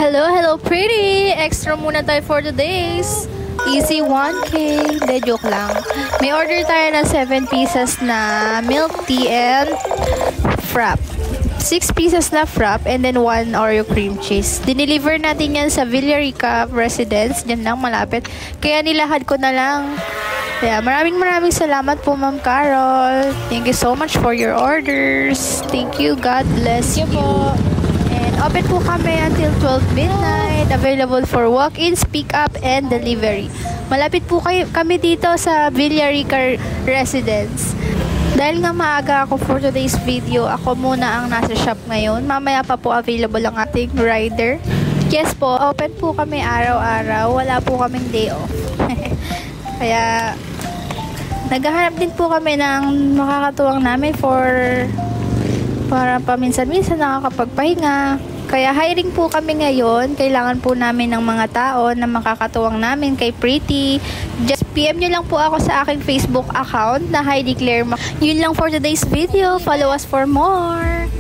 Hello pretty! Extra muna tayo for today's easy 1K. De, joke lang. May order tayo na 7 pieces na milk tea and frap. 6 pieces na frap and then 1 Oreo cream cheese. Dineliver natin yan sa Villarica Residence. Diyan lang malapit. Kaya nilahad ko na lang. Kaya maraming salamat po Ma'am Carol. Thank you so much for your orders. Thank you. God bless you po. And open po kami until 12 midnight. Available for walk-ins, pick-up, and delivery. Malapit po kami dito sa Villarica Residence. Dahil nga maaga ako for today's video, ako muna ang nasa shop ngayon. Mamaya pa po available ang ating rider. Yes po, open po kami araw-araw. Wala po kaming day off. Kaya naghahanap din po kami ng makakatuwang namin para paminsan-minsan nakakapagpahinga. Kaya hiring po kami ngayon. Kailangan po namin ng mga tao na makakatuwang namin kay Pretty. Just PM nyo lang po ako sa aking Facebook account na Heidi Claire. Yun lang for today's video. Follow us for more.